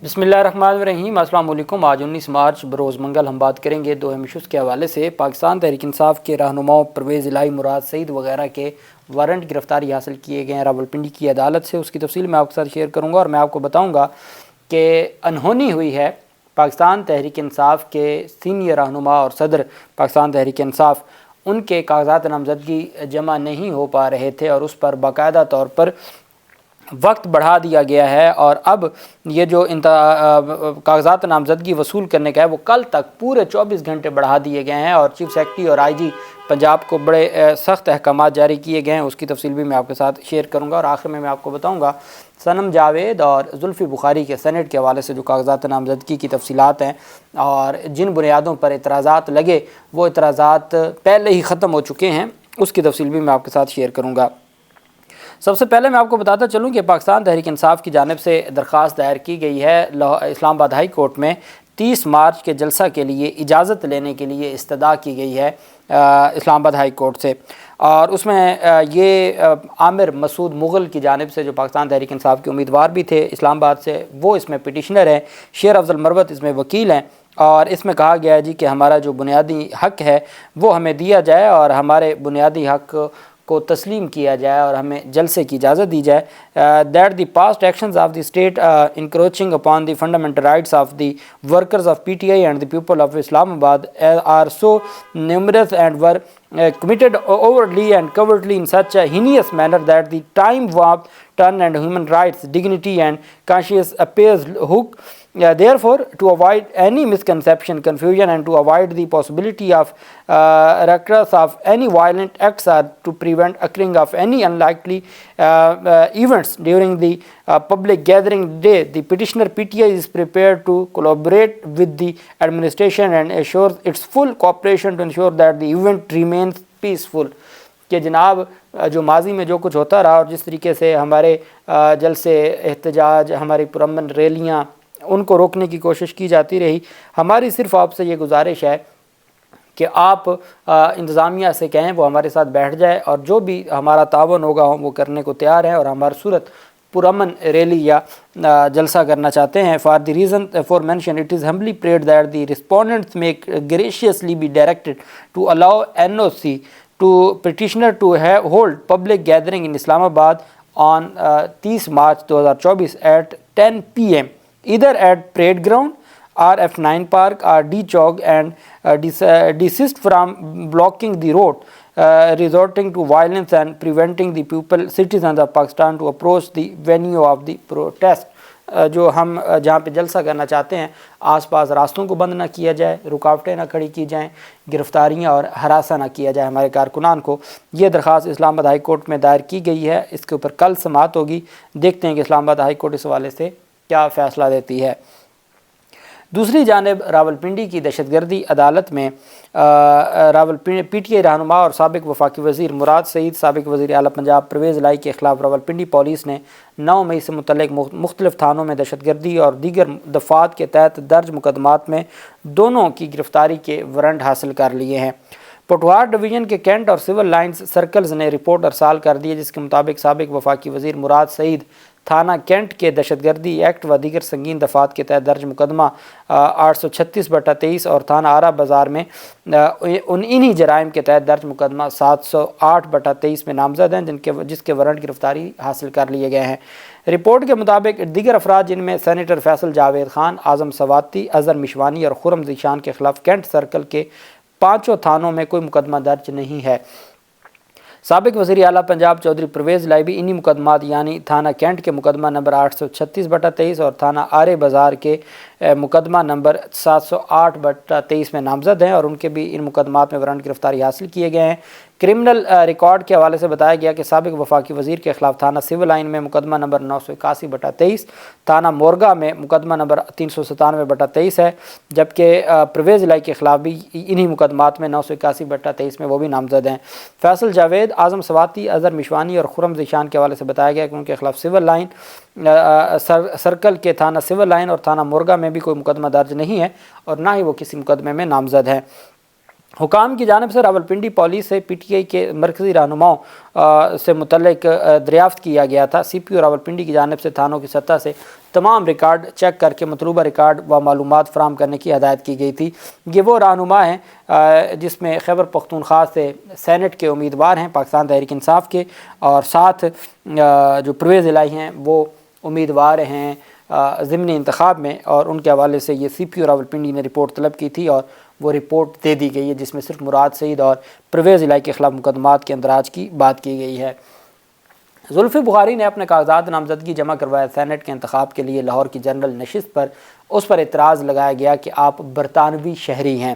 بسم اللہ الرحمن الرحیم۔ السلام علیکم۔ آج 19 مارچ بروز منگل ہم بات کریں گے دو اہم ایشوز کے حوالے سے۔ پاکستان تحریک انصاف کے رہنماؤں پرویز الہی، مراد سعید وغیرہ کے وارنٹ گرفتاری حاصل کیے گئے ہیں راولپنڈی کی عدالت سے۔ اس کی تفصیل میں آپ کے ساتھ شیئر کروں گا اور میں آپ کو بتاؤں گا کہ انہونی ہوئی ہے پاکستان تحریک انصاف کے سینئر رہنما اور صدر پاکستان تحریک انصاف، ان کے کاغذات نامزدگی جمع نہیں ہو پا رہے تھے اور اس پر باقاعدہ طور پر وقت بڑھا دیا گیا ہے، اور اب یہ جو کاغذات نامزدگی وصول کرنے کا ہے وہ کل تک پورے 24 گھنٹے بڑھا دیے گئے ہیں، اور چیف سیکرٹری اور آئی جی پنجاب کو بڑے سخت احکامات جاری کیے گئے ہیں۔ اس کی تفصیل بھی میں آپ کے ساتھ شیئر کروں گا، اور آخر میں آپ کو بتاؤں گا صنم جاوید اور زلفی بخاری کے سینٹ کے حوالے سے جو کاغذات نامزدگی کی تفصیلات ہیں اور جن بنیادوں پر اعتراضات لگے وہ اعتراضات پہلے ہی ختم ہو چکے ہیں، اس کی تفصیل بھی میں آپ کے ساتھ شیئر کروں گا۔ سب سے پہلے میں آپ کو بتاتا چلوں کہ پاکستان تحریک انصاف کی جانب سے درخواست دائر کی گئی ہے اسلام آباد ہائی کورٹ میں 30 مارچ کے جلسہ کے لیے اجازت لینے کے لیے استدعا کی گئی ہے اسلام آباد ہائی کورٹ سے، اور اس میں یہ عامر مسعود مغل کی جانب سے جو پاکستان تحریک انصاف کے امیدوار بھی تھے اسلام آباد سے، وہ اس میں پٹیشنر ہیں، شیر افضل مروت اس میں وکیل ہیں، اور اس میں کہا گیا ہے کہ ہمارا جو بنیادی حق ہے وہ ہمیں دیا جائے اور ہمارے بنیادی حق کو تسلیم کیا جائے اور ہمیں جلسے کی اجازت دی جائے۔ That the past actions of the state encroaching upon the fundamental rights of the workers of P T I and the people of Islamabad are so numerous and were committed overtly and covertly in such a heinous manner that the time warp turn and human rights, dignity and conscience appears hook. Therefore, to avoid any misconception, confusion and to avoid the possibility of recurrence of any violent acts or to prevent occurring of any unlikely events during the public gathering day, the petitioner PTI is prepared to collaborate with the administration and assures its full cooperation to ensure that the event remains peaceful. کہ جناب جو ماضی میں جو کچھ ہوتا رہا اور جس طریقے سے ہمارے جلسے احتجاج، ہماری پرامن ریلیاں، ان کو روکنے کی کوشش کی جاتی رہی، ہماری صرف آپ سے یہ گزارش ہے کہ آپ انتظامیہ سے کہیں وہ ہمارے ساتھ بیٹھ جائے اور جو بھی ہمارا تعاون ہوگا ہم وہ کرنے کو تیار ہیں، اور ہماری صورت پرامن ریلی یا جلسہ کرنا چاہتے ہیں۔ For the reason aforementioned it is humbly prayed that the respondents may graciously be directed to allow NOC to petitioner to hold public gathering in Islam Abad on 30 March 2024 at 10 p.m. either at Parade Ground or F9 Park or D Chowk and desist from blocking the road, resorting to violence and preventing the citizens of Pakistan to approach the venue of the protest. جو ہم جہاں پہ جلسہ کرنا چاہتے ہیں آس پاس راستوں کو بند نہ کیا جائے، رکاوٹیں نہ کھڑی کی جائیں، گرفتاریاں اور ہراساں نہ کیا جائے ہمارے کارکنان کو۔ یہ درخواست اسلام آباد ہائی کورٹ میں دائر کی گئی ہے، اس کے اوپر کل سماعت ہوگی، دیکھتے ہیں کہ اسلام آباد ہائی کورٹ اس حوالے سے کیا فیصلہ دیتی ہے۔ دوسری جانب راولپنڈی کی دہشت گردی عدالت میں راولپنڈی پی ٹی آئی رہنما اور سابق وفاقی وزیر مراد سعید، سابق وزیر اعلیٰ پنجاب پرویز الہی کے خلاف راولپنڈی پولیس نے 9 مئی سے متعلق مختلف تھانوں میں دہشت گردی اور دیگر دفعات کے تحت درج مقدمات میں دونوں کی گرفتاری کے وارنٹ حاصل کر لیے ہیں۔ پٹوار ڈویژن کے کینٹ اور سول لائنز سرکلز نے رپورٹ ارسال کر دی ہے جس کے مطابق سابق وفاقی وزیر مراد سعید تھانہ کینٹ کے دہشت گردی ایکٹ و دیگر سنگین دفعات کے تحت درج مقدمہ 836/23 اور تھانہ آرا بازار میں انہی جرائم کے تحت درج مقدمہ 708/23 میں نامزد ہیں جس کے وارنٹ گرفتاری حاصل کر لیے گئے ہیں۔ رپورٹ کے مطابق دیگر افراد جن میں سینیٹر فیصل جاوید خان، اعظم سواتی، اظہر مشوانی اور خرم ذیشان کے خلاف کینٹ سرکل کے 5 تھانوں میں کوئی مقدمہ درج نہیں ہے۔ سابق وزیر اعلیٰ پنجاب چودھری پرویز الہی بھی انہی مقدمات یعنی تھانہ کینٹ کے مقدمہ نمبر 836/23 اور تھانہ آرے بازار کے مقدمہ نمبر 708/23 میں نامزد ہیں، اور ان کے بھی ان مقدمات میں وارنٹ گرفتاری حاصل کیے گئے ہیں۔ کرمنل ریکارڈ کے حوالے سے بتایا گیا کہ سابق وفاقی وزیر کے خلاف تھانہ سول لائن میں مقدمہ نمبر 981/23، تھانہ مورگا میں مقدمہ نمبر 397/23 ہے، جبکہ پرویز الہی کے خلاف بھی انہی مقدمات میں 981/23 میں وہ بھی نامزد ہیں۔ فیصل جاوید، اعظم سواتی، اظہر مشوانی اور خرم ذیشان کے حوالے سے بتایا گیا کہ ان کے خلاف سول لائن سرکل کے تھانہ سول لائن اور تھانہ مورگا میں بھی کوئی مقدمہ درج نہیں ہے اور نہ ہی وہ کسی مقدمے میں نامزد ہیں۔ حکام کی جانب سے راولپنڈی پولیس سے پی ٹی آئی کے مرکزی رہنماؤں سے متعلق دریافت کیا گیا تھا۔ سی پی او راولپنڈی کی جانب سے تھانوں کی سطح سے تمام ریکارڈ چیک کر کے مطلوبہ ریکارڈ و معلومات فراہم کرنے کی ہدایت کی گئی تھی۔ یہ وہ رہنما ہیں جس میں خیبر پختونخوا سے سینٹ کے امیدوار ہیں پاکستان تحریک انصاف کے، اور ساتھ جو پرویز الہی ہیں وہ امیدوار ہیں ضمنی انتخاب میں، اور ان کے حوالے سے یہ سی پی او راولپنڈی نے رپورٹ طلب کی تھی اور وہ رپورٹ دے دی گئی ہے، جس میں صرف مراد سعید اور پرویز الہی کے خلاف مقدمات کے اندراج کی بات کی گئی ہے۔ زلفی بخاری نے اپنے کاغذات نامزدگی جمع کروائے سینٹ کے انتخاب کے لیے لاہور کی جنرل نشست پر اس پر اعتراض لگایا گیا کہ آپ برطانوی شہری ہیں،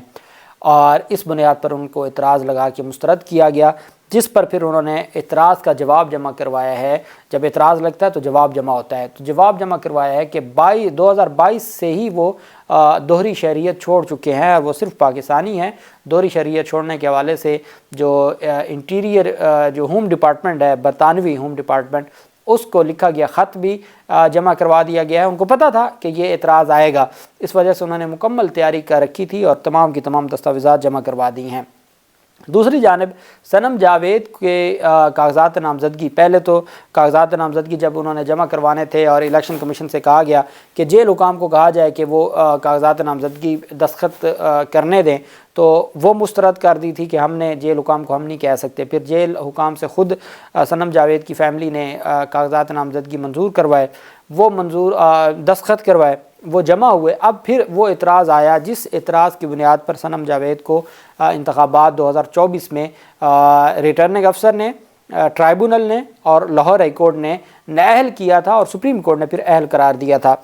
اور اس بنیاد پر ان کو اعتراض لگا کے مسترد کیا گیا، جس پر پھر انہوں نے اعتراض کا جواب جمع کروایا ہے۔ جب اعتراض لگتا ہے تو جواب جمع ہوتا ہے، تو جواب جمع کروایا ہے کہ 2022 سے ہی وہ دوہری شہریت چھوڑ چکے ہیں، وہ صرف پاکستانی ہیں۔ دوہری شہریت چھوڑنے کے حوالے سے جو انٹیریئر جو ہوم ڈپارٹمنٹ ہے، برطانوی ہوم ڈپارٹمنٹ، اس کو لکھا گیا خط بھی جمع کروا دیا گیا ہے۔ ان کو پتہ تھا کہ یہ اعتراض آئے گا، اس وجہ سے انہوں نے مکمل تیاری کر رکھی تھی اور تمام کی تمام دستاویزات جمع کروا دی ہیں۔ دوسری جانب صنم جاوید کے کاغذات نامزدگی، پہلے تو کاغذات نامزدگی جب انہوں نے جمع کروانے تھے اور الیکشن کمیشن سے کہا گیا کہ جیل حکام کو کہا جائے کہ وہ کاغذات نامزدگی دستخط کرنے دیں، تو وہ مسترد کر دی تھی کہ ہم نے جیل حکام کو ہم نہیں کہہ سکتے۔ پھر جیل حکام سے خود صنم جاوید کی فیملی نے کاغذات نامزدگی منظور کروائے، وہ منظور دستخط کروائے، وہ جمع ہوئے۔ اب پھر وہ اعتراض آیا، جس اعتراض کی بنیاد پر صنم جاوید کو انتخابات 2024 میں ریٹرننگ افسر نے، ٹرائبونل نے اور لاہور ہائی کورٹ نے نااہل کیا تھا، اور سپریم کورٹ نے پھر اہل قرار دیا تھا۔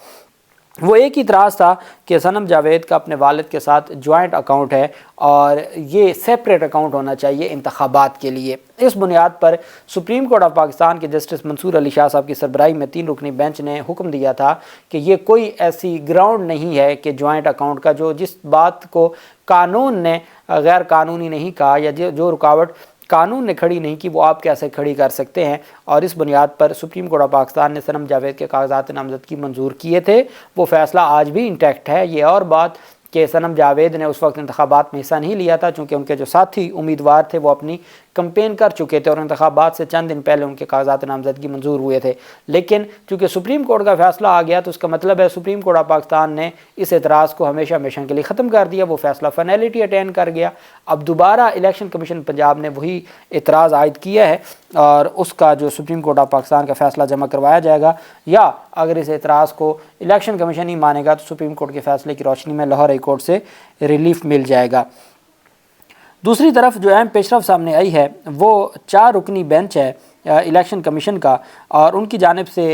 وہ ایک ہی اعتراض تھا کہ صنم جاوید کا اپنے والد کے ساتھ جوائنٹ اکاؤنٹ ہے اور یہ سیپریٹ اکاؤنٹ ہونا چاہیے انتخابات کے لیے۔ اس بنیاد پر سپریم کورٹ آف پاکستان کے جسٹس منصور علی شاہ صاحب کی سربراہی میں 3 رکنی بینچ نے حکم دیا تھا کہ یہ کوئی ایسی گراؤنڈ نہیں ہے کہ جوائنٹ اکاؤنٹ کا، جس بات کو قانون نے غیر قانونی نہیں کہا یا جو رکاوٹ قانون نے کھڑی نہیں کی، وہ آپ کیسے کھڑی کر سکتے ہیں۔ اور اس بنیاد پر سپریم کورٹ آف پاکستان نے صنم جاوید کے کاغذات نامزدگی منظور کیے تھے۔ وہ فیصلہ آج بھی انٹیکٹ ہے۔ یہ اور بات کہ صنم جاوید نے اس وقت انتخابات میں حصہ نہیں لیا تھا، چونکہ ان کے جو ساتھی امیدوار تھے وہ اپنی کمپین کر چکے تھے اور انتخابات سے چند دن پہلے ان کے کاغذات نامزدگی منظور ہوئے تھے۔ لیکن چونکہ سپریم کورٹ کا فیصلہ آ گیا، تو اس کا مطلب ہے سپریم کورٹ آف پاکستان نے اس اعتراض کو ہمیشہ ہمیشہ کے لیے ختم کر دیا، وہ فیصلہ فائنلٹی اٹین کر گیا۔ اب دوبارہ الیکشن کمیشن پنجاب نے وہی اعتراض عائد کیا ہے، اور اس کا جو سپریم کورٹ آف پاکستان کا فیصلہ جمع کروایا جائے گا، یا اگر اس اعتراض کو الیکشن کمیشن ہی مانے گا تو سپریم کورٹ کے فیصلے کی روشنی میں لاہور ہائی کورٹ سے ریلیف مل جائے گا۔ دوسری طرف جو اہم پیش رفت سامنے آئی ہے وہ 4 رکنی بینچ ہے الیکشن کمیشن کا، اور ان کی جانب سے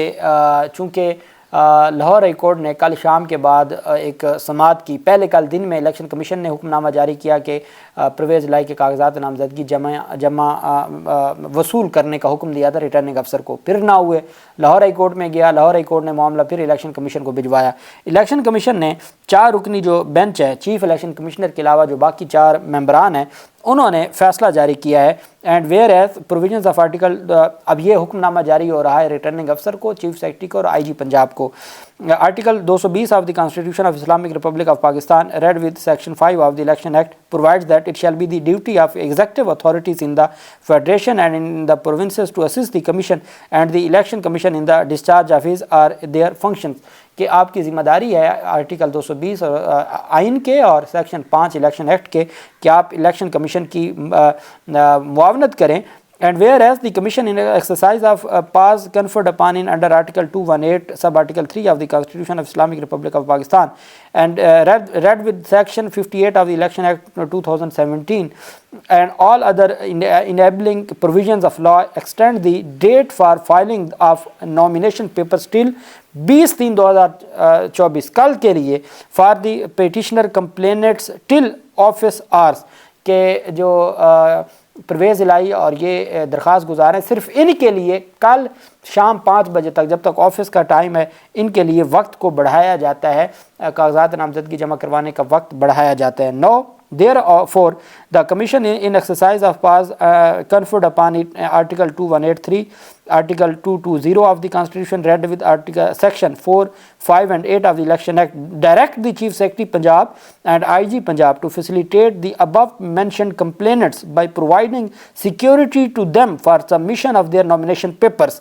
چونکہ لاہور ہائی کورٹ نے کل شام کے بعد ایک سماعت کی، پہلے کل دن میں الیکشن کمیشن نے حکم نامہ جاری کیا کہ پرویز الہی کے کاغذات نامزدگی جمع وصول کرنے کا حکم دیا تھا ریٹرننگ افسر کو، پھر نہ ہوئے۔ لاہور ہائی کورٹ میں گیا، لاہور ہائی کورٹ نے معاملہ پھر الیکشن کمیشن کو بھجوایا۔ الیکشن کمیشن نے 4 رکنی جو بینچ ہے، چیف الیکشن کمشنر کے علاوہ جو باقی 4 ممبران ہیں، انہوں نے فیصلہ جاری کیا ہے۔ And where as provisions of article, اب یہ حکم نامہ جاری ہو رہا ہے ریٹرننگ افسر کو، چیف سیکرٹری کو اور آئی جی پنجاب کو۔ Article 220 of the constitution of Islamic Republic of Pakistan read with section 5 of the election act provides that it shall be the duty of executive authorities in the federation and in the provinces to assist the commission and the election commission in the discharge of his or their functions، کہ آپ کی ذمہ داری ہے article 220 آئین کے اور section 5 election act کے کہ آپ الیکشن کمیشن کی معاونت کریں۔ And whereas the commission in exercise of powers conferred upon in under Article 218 sub Article 3 of the Constitution of Islamic Republic of Pakistan and read with Section 58 of the Election Act 2017 and all other enabling provisions of law extend the date for filing of nomination papers till 20/3/2024 کل کے لیے for the petitioner complainants till office hours، کہ جو پرویز الہی اور یہ درخواست گزار ہیں، صرف ان کے لیے کل شام 5 بجے تک، جب تک آفس کا ٹائم ہے، ان کے لیے وقت کو بڑھایا جاتا ہے، کاغذات نامزدگی جمع کروانے کا وقت بڑھایا جاتا ہے۔ نو therefore the commission in exercise of powers conferred upon it Article 218(3) Article 220 of the Constitution read with Section 4, 5 and 8 of the Election Act direct the Chief Secretary Punjab and IG Punjab to facilitate the above mentioned complainants by providing security to them for submission of their nomination papers.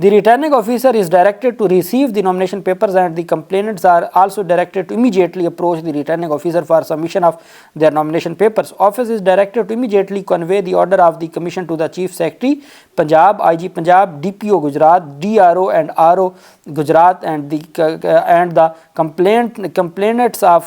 The returning officer is directed to receive the nomination papers and the complainants are also directed to immediately approach the returning officer for submission of their nomination papers. Office is directed to immediately convey the order of the commission to the Chief Secretary Punjab, IG Punjab, DPO Gujarat, DRO and RO Gujarat and the complainants of